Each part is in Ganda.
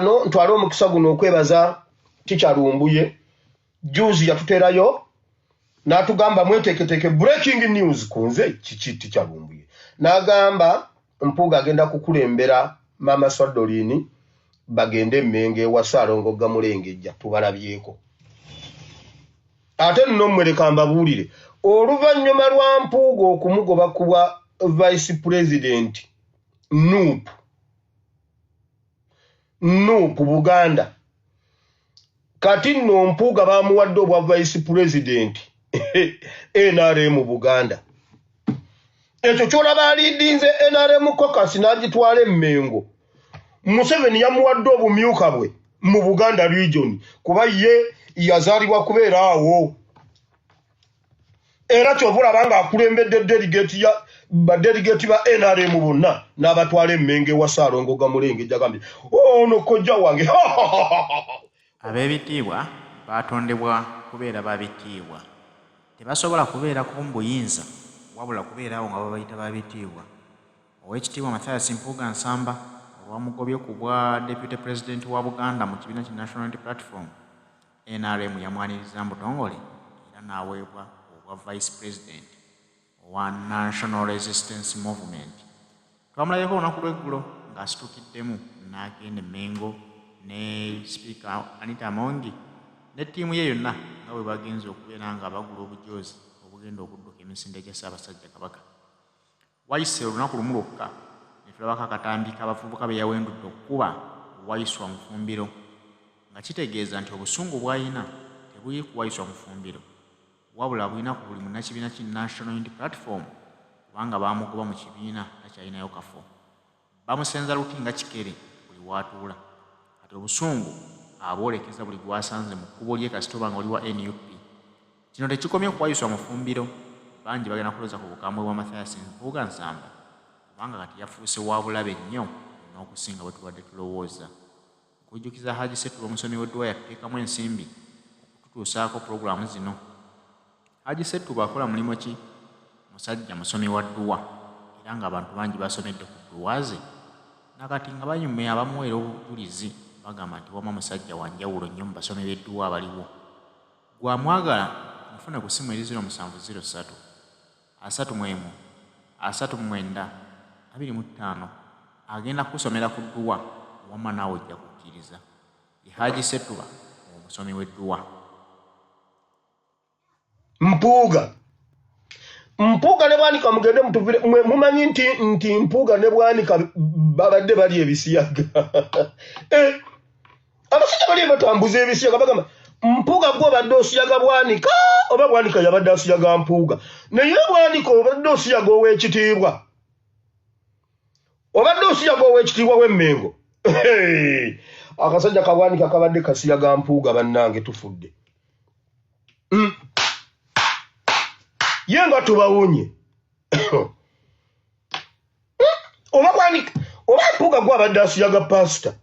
no ntwala omukisa guno okwebaza Teacher Lumbuye juzi yatuterayo n'atugamba mweteketeke breaking news kunze kiki Teacher Lumbuye n'agamba Mpuuga agenda kukulembera Mama Swadolini bagende Mmengo wa Ssaalongo Gamulengejja tubalabyeko ate nno mwereka mbabuulire oluvannyuma lwa Mpuuga okumugoba kuba Vice President Nuupu Buganda kati nno Mpuuga bamuwadde obwa Vice President NRM Buganda ekyo kyolaba alidinze NRM caucus n'agitwala Mmengo Museveni yamuwadde obumyuka bwe mu Buganda region kuba ye yazaalibwa kubeera awo era kyovula banga akulembedde delegate ba NRM bonna n'abatwala Mmengo wa Ssaalongo Gamulengejja gambye ono kojja wange ab'ebitiibwa batondebwa kubeera babitiibwa tebasobola kubeera ku mbuyinza wabula kubeera awo nga babayita babitiibwa Oweekitiibwa Mathias Mpuuga Nsamba olwamugobye ku bwa Deputy President wa Buganda mu kibiina ki National Unity Platform NRM yamwaniriza mu butongole era n'aweebwa obwa Vice President owa National Resistance Movement twamulabeko olunaku lw'eggulo ng'asitukiddemu n'agenda Mmengo ne Speaker Anita Amongi ne ttiimu ye yonna nga bwe bagenze okubeera nga bagula obujoozi obugenda okudduka emisinde gya Ssaabasajja Kabaka wayise olunaku lumu lwokka ne tulabako akatambi k'abavubuka be yawendudde okukuba Waiswa Mufumbiro nga kitegeeza nti obusungu bw'alina tebuli ku Waiswa Mufumbiro wabula bulina ku buli munnakibiina ki National Unity Platform kubanga baamugoba mu kibiina takyalinayo kafo bamusenza luti nga kikere buli w'atuula ate obusungu abwolekeza buli gwasanze mu kkubo lye kasitoba nga oli wa NUP kino tekikomye ku Waiswa Mufumbiro bangi bagenda kuloza ku bukambwe bwa Mathias Mpuuga Nsamba kubanga kati yafuuse wa bulabe nnyo n'okusinga bwe tubadde tulowooza okujjukiza Haji Setuba omusomi w'edduwa yateekamu ensimbi okututuusaako pulogulaamu zino Haji Setuba akola mulimu ki musajja musomi wa dduwa era ng'abantu bangi basomedde ku dduwa ze nakati nga banyumya abamuweera obujulizi bagamba nti wama musajja wa njawulo nnyo mu basomi b'edduwa abaliwo gwamwagala mufune ku ssimu eri 0703 31 39 25 agenda kusomera ku dduwa wama naawe ojja kukkiriza ye Haji Setuba omusomi w'edduwa Mpuuga ne bwanika mugende mutuvire mumanyi nti Mpuuga ne bwanika babadde bali ebisiyaga abasajja bali batambuza ebisiyaga bagamba Mpuuga gwo badde osiyaga bwanika oba bwanika yabadde asiyaga Mpuuga naye bwanika obadde osiyaga ow'ekitiibwa obadde osiyaga ow'ekitiibwa w'Emmengo akasajja kabwanika kabadde kasiyaga Mpuuga bannange tufudde ye nga tubawunye oba bwanika oba Mpuuga gwo abadde asiyaga pasita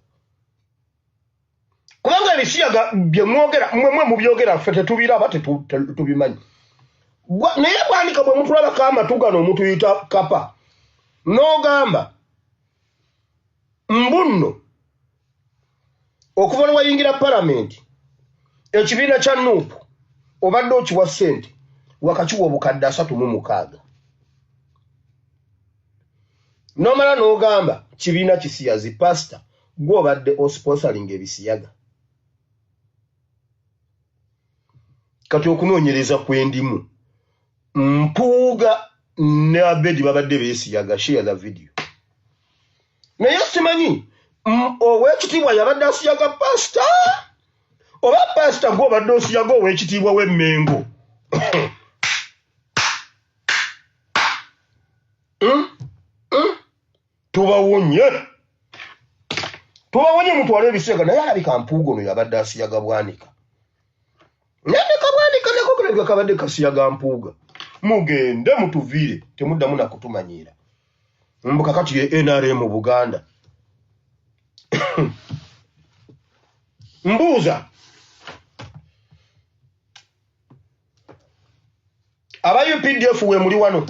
kubanga ebisiyaga bye mwogera mmwe mubyogera ffe tetubiraba tetubimanyi naye bwanika bwe mutulabako amatu gano omutuyita kapa n'ogamba mbunno okuva lwe wayingira palamenti ekibiina kya Nuupu obadde okiwa ssente wakakiwa obukadde 36 n'omala n'ogamba kibiina kisiyazi pasita gw'obadde osponsoringa ebisiyaga kati okunoonyereza kwendimu Mpuuga ne Abedi babadde beesiyaga share the video naye simanyi ow'ekitiibwa yabadde asiyaga pasita oba pasita gw'obadde osiyaga ow'ekitiibwa w'Emmengo tubawonye mutwale ebisiyaga naye alabika Mpuuga ono yabadde asiyaga bwanika nandeka bwanika nako kulabika kabadde kasiyaga Mpuuga mugende mutuviire temuddamu nakutumanyiira mbuka kati ye NRM Buganda mbuuza aba UPDF we muli wano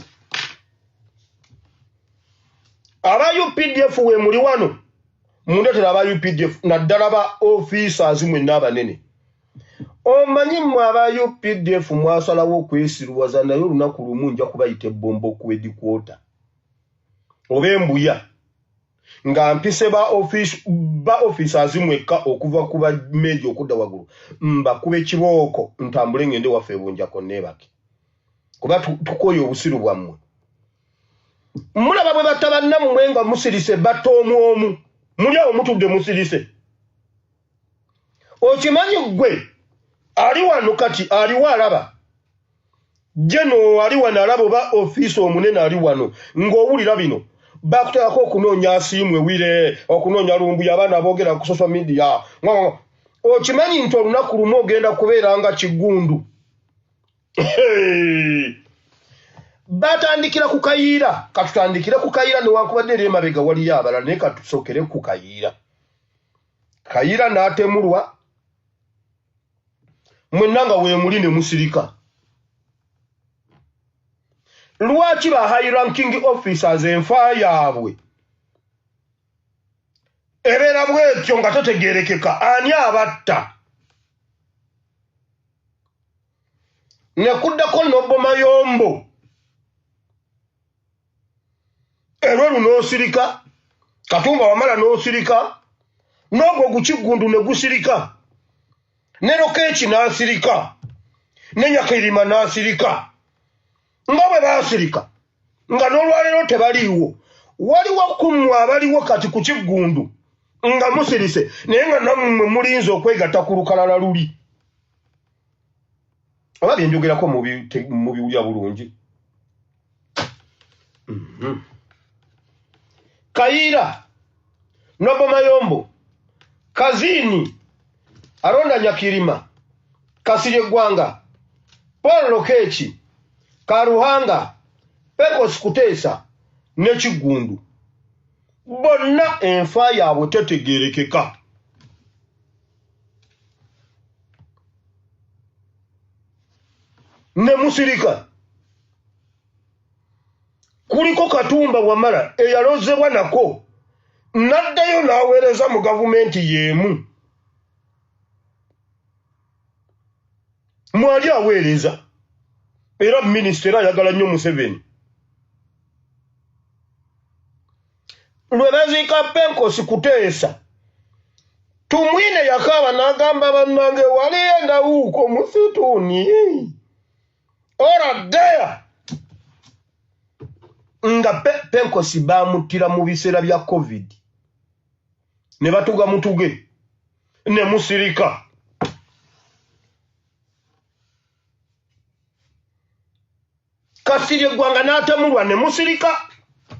aba UPDF we muli wano mundetera aba UPDF naddala ba officers mwenna abanene. Omanyi mmwe aba UPDF mwasalawo okwesiruwaza naye olunaku lumu nja kubayita ebbombo ku headquarter oba embuya nga mpise ba officers mwekka okuva ku ba media okudda waggulu mbakube kibooko ntambule ngende waffe ebunjako neebake kuba tukoye obusiru bwammwe. Mulaba bwe batabanna mmwe nga musirise batta omu muli awo mutudde musirise. Okimanyi gwe ali wano kati aliwo alaba jeno ali wano alaba oba ofiisi omunene ali wano ng'owulira bino bakuteekako okunoonya asiimwe wire okunoonya lumbuya abaana boogera ku social media. Okimanyi nti olunaku lumu ogenda kubeera nga kigundu. Batandikira ku kayiira katutandikire ku kayiira newankubadde eri emabega waliyo abalala naye katusookere ku kayiira. Kayiira n'atemulwa mwenna nga weemuli ne musirika. Lwaki ba high ranking officers enfa yaabwe ebeera bwetyo nga tetegeerekeka ani abatta? Nekuddako Nobbo Mayombo erweru n'osirika, Katumba Wamala n'osirika, n'ogwo Gukigundu ne gusirika, ne Lokeeki n'asirika, ne Nyakirima n'asirika. Nga bwe baasirika nga n'olwaleero tebaliiwo, waliwo kummwe abaliwo kati ku Kigundu nga musirise naye nga nammwe mulinze okwegatta ku lukalala luli. Oba bye njogerako mu biwulya bulungi. Kayiira, Nobbo Mayombo, Kazini, Alonda Nyakirima, Kasirye Gwanga, Paul Lokeeki, Karuhanga, Pecos Kuteesa ne Kigundu bonna enfa yaabwe tetegeerekeka. Ne musirika kuliko Katumba Wamala eyalozebwa nako n'addayo n'aweereza mu gavumenti y'emu. Mwali aweereza era minisitera ayagala nnyo Museveni. Lwe baziika Pecos Kuteesa Tumwine yakaaba n'agamba bannange wali endawuuko musituuni ora there nga Pecos bamuttira mu biseera bya COVID ne batuga mutuge ne musirika. Kasirye Gwanga n'atemulwa ne musirika.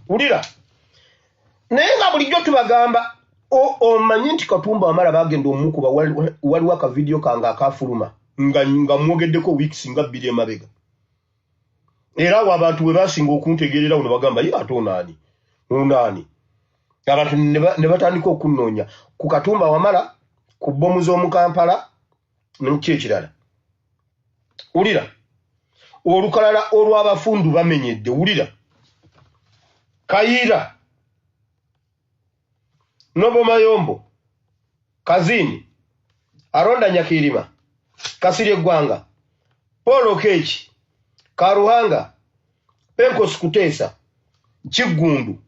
Ulira naye nga bulijjo tubagamba omanyi nti Katumba Wamala bagenda omukuba waliwo aka video kanga akafuluma nga mwogeddeko weeks nga 2 emabega. Era abantu bwe basinga okuntegerera uno bagamba ye ate onaani. Abantu ne batandika okunnoonya ku Katumba Wamala ku bbomu z'omu Kampala n'eki ekirala. Ulira olukalala olw'abafundu bamenyedde. Ulira Kayiira, Nobbo Mayombo, Kazini, Alonda Nyakirima, Kasirye Gwanga, Paul Lokeeki, Karuhanga, Pecos Kuteesa, Kigundu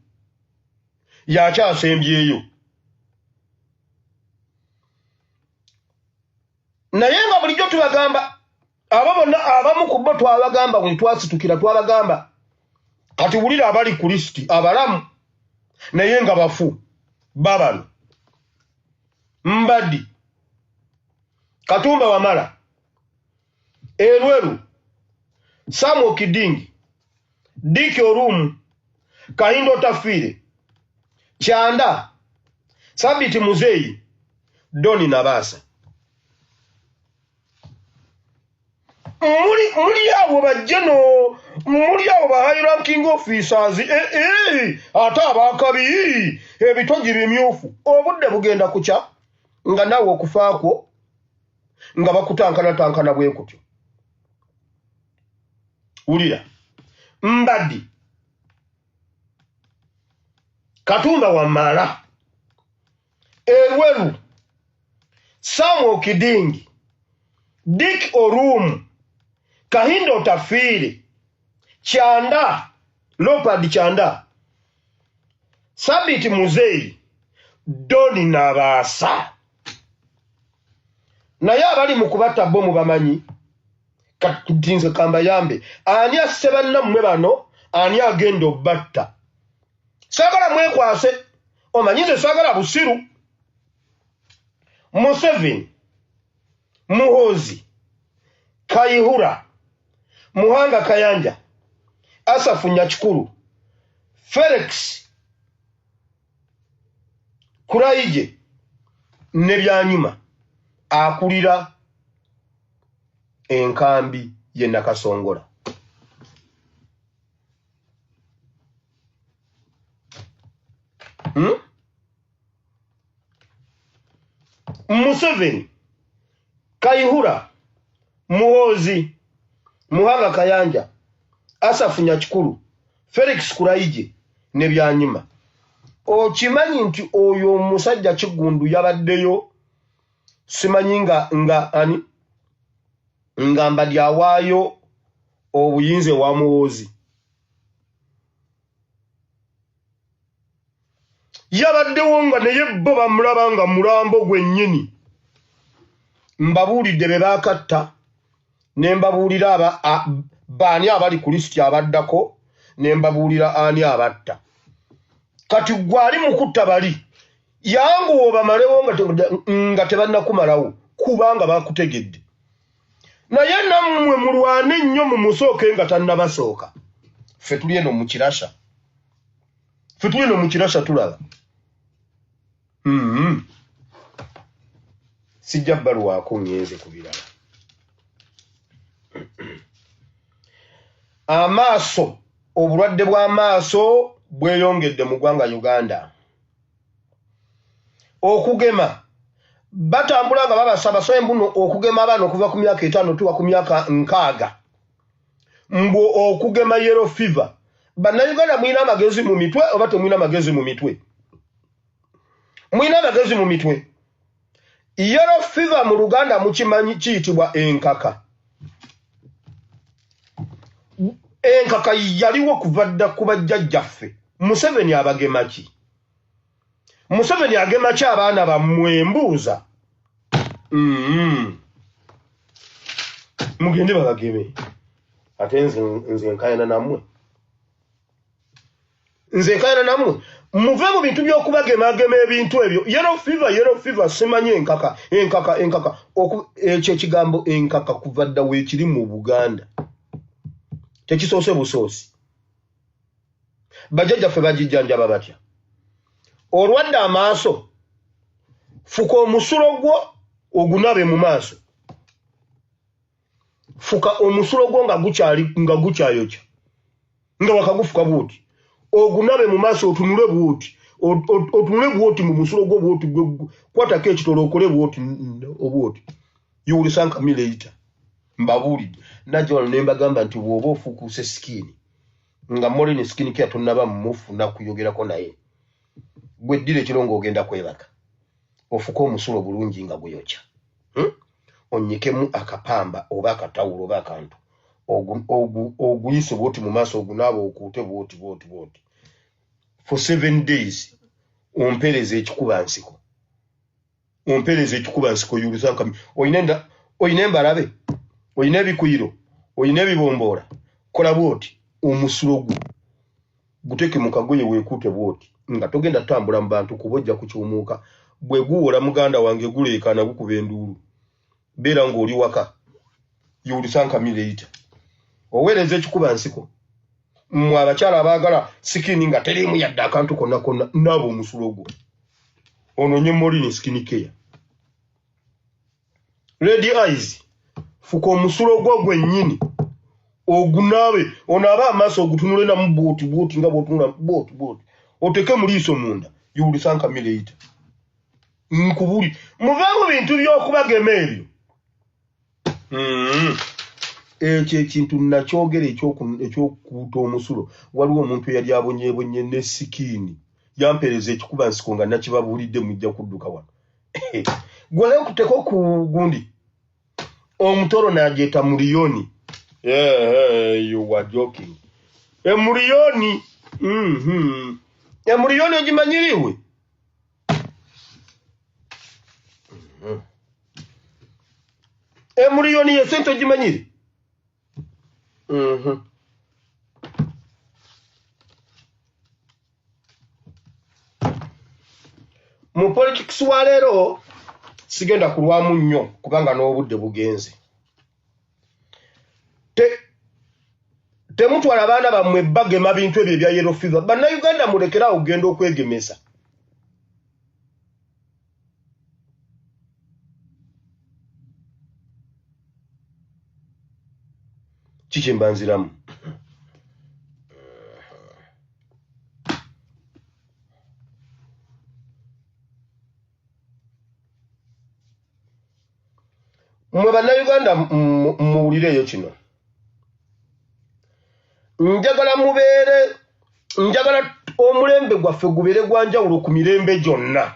yakyasembyeyo. Naye nga bulijjo tubagamba abo bonna abamu ku bo twabagamba bwe twasitukira twabagamba kati wulira abali ku lisiti abalamu naye nga bafu babano Mbaddi, Katumba Wamala, Erweru, Samuel Kidingi, Diki Orumu, Kahindo Tafire, Kyanda, Sabiti Muzeyi, Doni Nabasa. Muli awo bajjeno, muli awo ba high ranking officers, ate abakabi, ebitogi bimyufu, obudde bugenda kukya, nga nawe okufaako, nga bakutankana bwe kutyo. Ulira, Mbaddi, Katumba Wamala, Erweru Samuel Kidingi Dick Orum Kahindo Tafiri Chanda Lopad Chanda Sabiti Muzei Doni Nabasa naye abali mu kubata bomu bamanyi katinze kamba yambe ani asebana mmwe bano ani agenda obatta sagala mwekwase omanyize sagala busiru Museveni Muhozi Kayihura Muhanga Kayanja Asafu Nyakikulu Felix Kurayije nebyanyuma akulira enkambi ye Nakasongola Museveni Kayihura Muhozi Muhanga Kayanja Asafu Nyakikulu Felix Kurayije nebyanyuma okimanyi nti oyo musajja Kigundu yabaddeyo simanyi nga ani ngamba lyawaayo obuyinze wa Muhozi yabaddewo nga naye bo bamulaba nga mulambo gwennyini mbabuulidde be baakatta ne mbabuulira baani abali ku lisiti abaddako ne mbabuulira ani abatta kati gwali mukutta bali yangu obamalewo nga tebannakumalawo kubanga bakutegedde naye nammwe mulwane nnyo mu musooke nga tannabasooka ffe tuli eno mu kirasha tulaba sijja bbaluwaako ngenze ku birala amaaso obulwadde bw'amaaso bweyongedde mu ggwanga Uganda okugema batambula nga babasaba so embuno okugema abaana okuva ku myaka 5 tuwa ku myaka 6 mbu okugema yellow fever bannayuganda mwina amagezi mu mitwe oba temwina amagezi mu mitwe mwina amagezi mu mitwe yellow fever mu Luganda mukimanyi kiyitibwa enkaka enkaka yaliwo kuva dda ku bajjajjaffe Museveni abagema ki Museveni agema ki abaana bammwe mbuuza mugende babageme ate nze nkayana nammwe muve mu bintu by'okubagema ebintu ebyo yellow fever simanyi enkaka ekyo ekigambo enkaka kuva dda weekiri mu Buganda tekisoose busoosi bajjajjaffe bagijjanjaba batya olwadde amaaso fuka omusulo gwo ogunabe mu maaso fuka omusulo gwo nga gukyayokya nga wakagufuka bwoti ogunabe mu maaso otunule bwoti mu musulo gwo bwoti kwatako ekitolo okole bwoti obwoti you will thank me later mbabuulidde najja wano ne mbagamba nti bw'oba ofuukuuse sikini nga molini sikini kia tonnaba mufuna kuyogerako naye gwe ddira ekiro ng'ogenda kwebaka ofuka omusulo bulungi nga guyokya onnyikemu akapamba oba akatawulo oba akantu oguyise bwoti mu maaso ogunaaba okuute bwoti for 7 days ompereza ekikuba nsiko yulisanka oyina embalabe oyina ebikuyiro oyina ebibomboola kola bwoti omusulo guteke mu kagoye weekuute bwoti nga togenda tambula mu bantu kubojja kukyumuuka bwe guwola muganda wange guleekaana gukuba enduulu beera ng'oli waka yulisanka mireita oweereza ekikuba nsiko mmwe abakyala abaagala sikini nga teriimu yadde akantu konna naaba omusulo gwo ononye molini skin care Red Eyes fuka omusulo gwo gwennyini ogunaabe onaabe amaaso ogutunule namu bwoti nga bw'otunula bwoti oteke mu liiso munda yulisanka mireita nkubuli muve mu bintu by'okubagema ebyo ekyo ekintu nakyogera ekyokuuta omusulo waliwo omuntu eyali abonyeebonye ne sikini yampereza ekikuba nsiko nga nakibabuulidde mujja kudduka wano. Gwe leo kuteko ku gundi omutoro n'agyeta muliyoni. You were joking. Emuliyoni. Emuliyoni ogimanyiriwe? Emuliyoni ye sente ogimanyiri? Mu politics wa leero sigenda kulwamu nnyo kubanga n'obudde bugenze. Temutwala abaana bammwe bagema bintu ebyo ebya yellow fever. Bannayuganda mulekera ogenda okwegemesa. Kiki mbanziramu? Mwe bannayuganda muwulireyo kino. Njagala omulembe gwaffe gubeere gwa njawulo ku mirembe gyonna.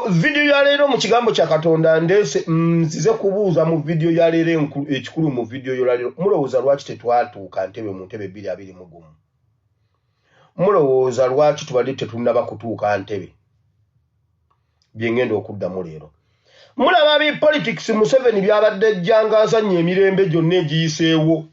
Video ya leero mu kigambo kya Katonda ndeese nzize kubuuza mu video ya leero ekikulu mu video yo leero. Mulowooza lwaki tetwatuuka ntebe mu ntebe 221? Mulowooza lwaki tubadde tetunnaba kutuuka ntebe? Bye ngenda okuddamu leero. Mulaba bi politics Museveni byabadde ejjangaaza nnyo emirembe gyonna egiyiseewo.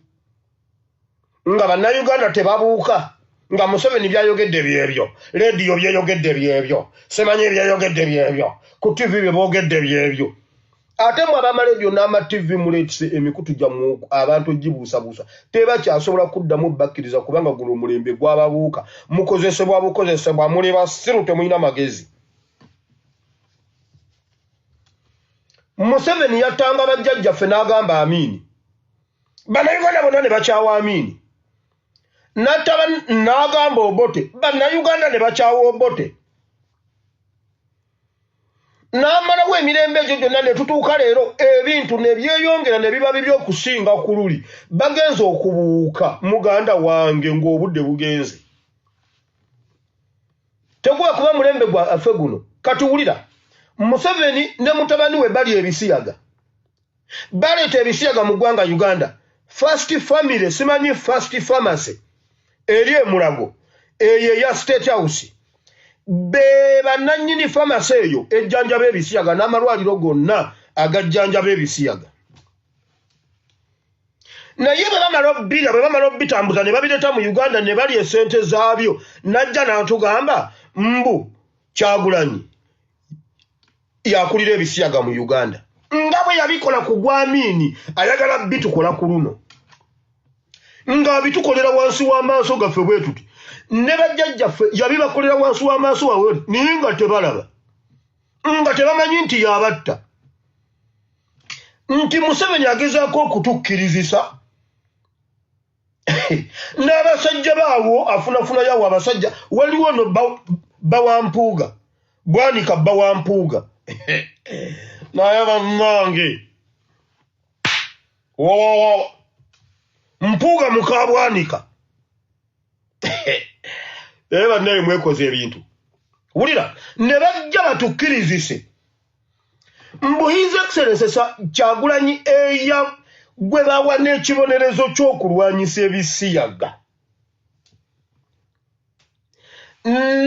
Nga bannayuganda tebabuuka. Nga Museveni byayogedde byebyo. Radio byayogedde byebyo. Semanye byayogedde byebyo. Ku TV bye boogedde byebyo. Ate mwe abamaledio n'ama TV muleetise emikutu gyammwe abantu gibuusabuusa. Tebakyasobola kuddamu bakkiriza kubanga guno omulembe gw'ababuuka. Mukozesebwa muli basiru temulina magezi. Museveni yatanga bajjajjaffe n'agamba amiini. Bannayuganda bonna ne bakyawa amiini. N'agamba Obote. Bannayuganda ne bakyawa Obote. N'amalawo emirembe egyo gyonna ne tutuuka leero ebintu ne byeyongera ne biba bibi okusinga ku luli. Bagenze okubuuka muganda wange ng'obudde bugenze. Tegwa kuba mulembe gwa affe guno. Katuwulira. Museveni ne mutabani we bali ebisiyaga. Baleeta ebisiyaga mu ggwanga Uganda. First family simanyi first pharmacy. Eri Mulago. Eyo ya State House. Be bannannyini pharmacy eyo ejjanja b'ebisiyaga n'amalwaliro gonna agajjanja b'ebisiyaga. Naye bwe bamala obitambuza ne babireeta mu Uganda ne bali esente zaabyo najja n'atugamba mbu Kyagulanyi yakulira ebisiyaga mu Uganda. Nga bwe yabikola ku gwamiini ayagala bitukola ku luno. Nga bitukolera wansi w'amaaso gaffe bwe tuti. Ne bajjajjaffe yabibakolera wansi w'amaaso wawe naye nga tebalaba. Nga tebamanyi nti yabatta. Nti Museveni agezaako okutukkirizisa. N'abasajja baawo afunafuna yawo abasajja waliwo no bawa Mpuuga. Bwanika bawa Mpuuga. Naye bannange. Mpuuga muka Bwanika. Eba naye mwekoze ebintu. Wulira, ne bajja batukkirizise. Mbu His Excellency Kyagulanyi eya gwe bawa n'ekibonerezo ky'okulwanyisa ebisiyaga.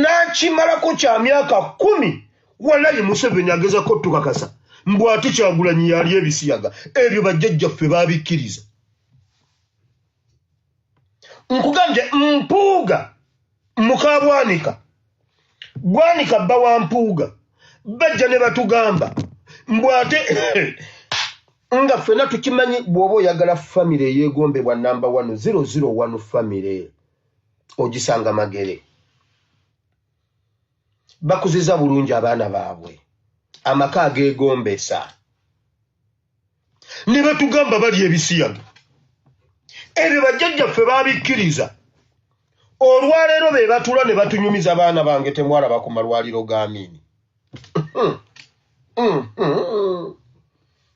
Nakimalako kya myaka 10 wallahi Museveni agezako tukakasa. Mbu ate Kyagulanyi yali ebisiyaga. Ebyo bajjajjaffe babikkiriza. Nkugambye Mpuuga muka Bwanika. Bwanika bawa Mpuuga. Bajja ne batugamba. Mbu ate nga ffena tukimanyi bw'oba oyagala family eyeegombebwa number 1001 family ogisanga Magere. Bakuziza bulungi abaana baabwe. Amaka ageegombesa. Ne batugamba bali ebisiyaga. Ebyo bajjajjaffe babikkiriza. Olwaleero be batula ne batunyumiza abaana bange temwalaba ku malwaliro g'amiini.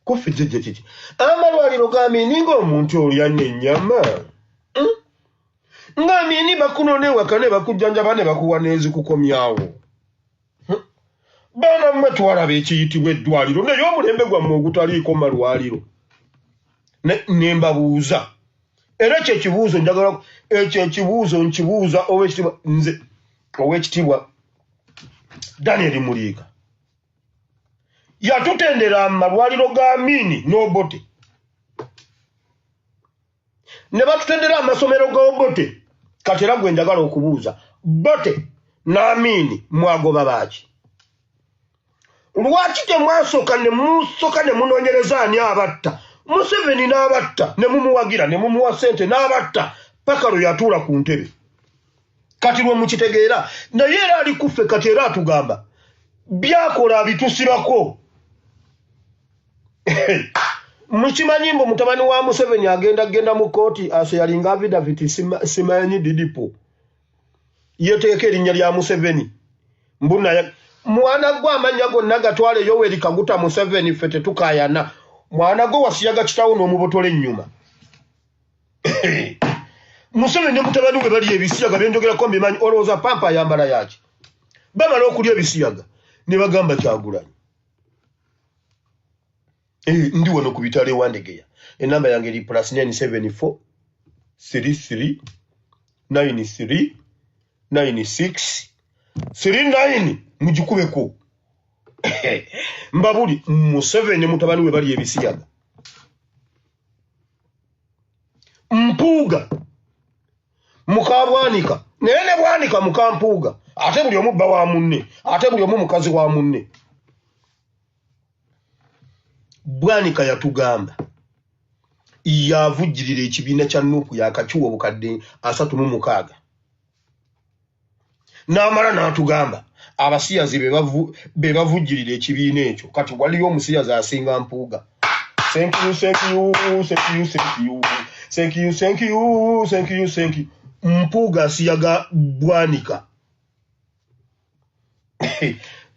Kufi jeje. Amalwaliro g'Amini ng'omuntu olya n'ennyama. Ng'Amini bakunone wakane bakujjanjaba ne bakuwa n'ezikukomyawo. Baana mmwe twalaba ekiyitibwa eddwaliro naye omulembe gwammwe ogutaliiko malwaliro. Ne mbabuuza. Era ekyo ekibuuzo njagala ekyo ekibuuzo nkibuuza ow'ekitiibwa nze ow'ekitiibwa Daniel Muliika. Yatutendera amalwaliro g'Amini n'Obote. Ne batutendera amasomero g'Obote. Kati era gwe njagala okubuuza. Bote n'Amini mwagoba baaki? Lwaki temwasooka ne munoonyereza ani abatta? Museveni n'abatta ne mumuwagira ne mumuwa ssente n'abatta paka lwe yatuula ku ntebe. Kati lwe mukitegeera naye era ali kuffe kati era atugamba byakola bitusibako. Mukimanyi mbu mutabani wa Museveni agenda mu kooti yalinga affidavit simanyi didipo. Yeteeka erinnya lya Museveni. Mbuna mwana gwe amanya gonna gatwale Yoweri Kaguta Museveni ffe tetukaayana. Mwana gwe wasiyaga kitawo n'omubotole ennyuma. Museveni ne mutabani we bali ebisiyaga byenjogerako mbimanyi olowooza pampa ayambala yaki. Bamala okulya ebisiyaga ne bagamba Kyagulanyi. Ndi wano ku bitale Wandegeya. Enamba yange eri +974 33 93 96 39 mugikubeko. Mbabuli Museveni mutabani we bali ebisiyaga. Mpuuga muka Bwanika nene Bwanika muka Mpuuga ate buli omu bba wa munne ate buli omu mukazi wa munne. Bwanika yatugamba yavujjirira ekibiina kya Nuupu yakakiwa obukadde 36 n'amala n'atugamba abasiyazi be bavujjirira ekibiina ekyo. Kati waliyo omusiyazi asinga Mpuuga. Thank you. Mpuuga asiyaga Bwanika.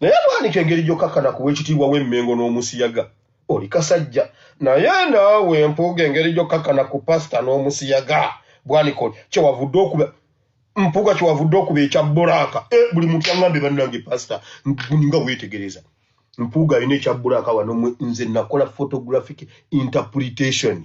Naye Bwanika engeri gy'okkakana kuwa ekitiibwa w'Emmengo n'omusiyaga oli kasajja. Naye naawe Mpuuga engeri gy'okkakana ku pasita n'omusiyaga Bwanika kyewavudde okuba Mpuuga kyewavudde okuba ekya Bbulaaka. Buli muntu yaŋŋambye bannange pasita nga weetegereza. Mpuuga alina ekya Bbulaaka wano nze nakola photographic interpretation.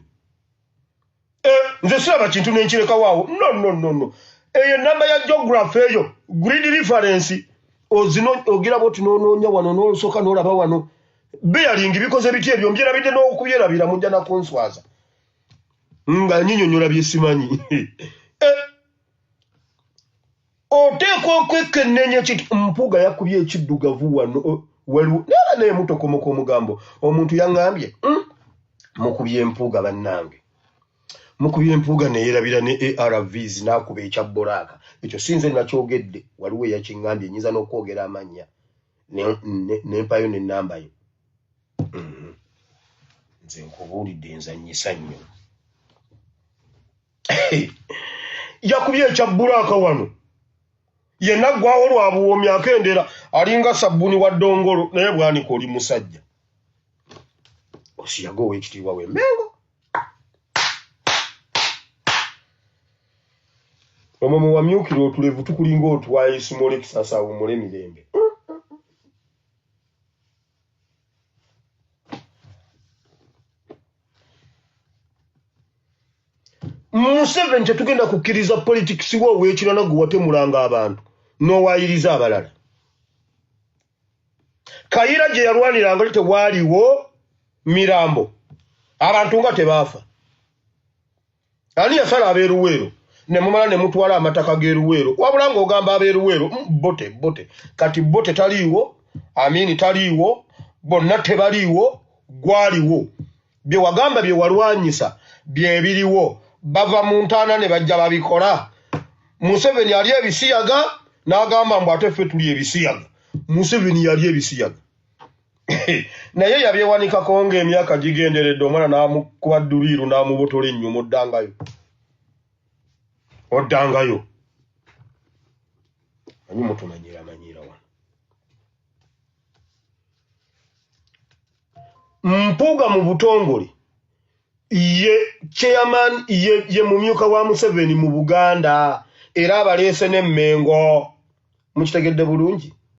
Nze siraba kintu n'enkireka waawo. No. Eyo namba ya geography eyo grid reference ogira boti n'onoonya wano n'osooka n'olaba wano. Bearing bikoze biti ebyo mbyerabidde n'okubyerabira mujja na konswaza. Nga nyinyonyola bye simanyi. Oteekwa okwekennenya kiti Mpuuga yakubye ekiddugavu wano waliwo naye mutokomoka omugambo. Omuntu yaŋŋambye mukubye Mpuuga bannange. Mukubye Mpuuga neerabira ne ARVs n'akuba ekya Bbulaaka. Ekyo sinze nakyogedde waliwo eyakiŋŋambye nyinza n'okwogera amannya n'empayo n'ennamba yo. Nze nkubuulidde nzannyisa nnyo. Yakubye ekya Bbulaaka wano. Yenna ggwawo lwa buwoomi akendera alinga sabbuuni wa ddongolo naye Bwanika oli musajja. Osiyaga ow'ekitiibwa w'Emmengo. Omwo muwamyukira otulevu tukulinga otwaye Small Kisasa awummule mirembe. Museveni tetugenda kukkiriza politics wo ow'ekirana gwe watemulanga abantu n'owaayiriza abalala. Kayira gye yalwaniranga tewaaliwo mirambo abantu nga tebaafa. Ani yasala ab'Eruweero ne mumala ne mutwala amataka g'Eruweero wabula ng'ogamba ab'Eruweero bote kati bote taliiwo Amini taliiwo bonna tebaliiwo gwaliwo bye wagamba bye walwanyisa bye biriwo bava mu ntaana ne bajja babikola. Museveni yali ebisiyaga n'agamba mbu ate ffe tuli ebisiyaga. Museveni yali ebisiyaga. Naye yabyewanikako ng'emyaka gigenderedde omwana n'amukuba dduliiru n'amubotola ennyuma oddangayo. Manyi mutumanyira wano. Mpuuga mu butongole ye chairman ye mumyuka wa Museveni mu Buganda era abaleese n'emmengo mukitegedde bulungi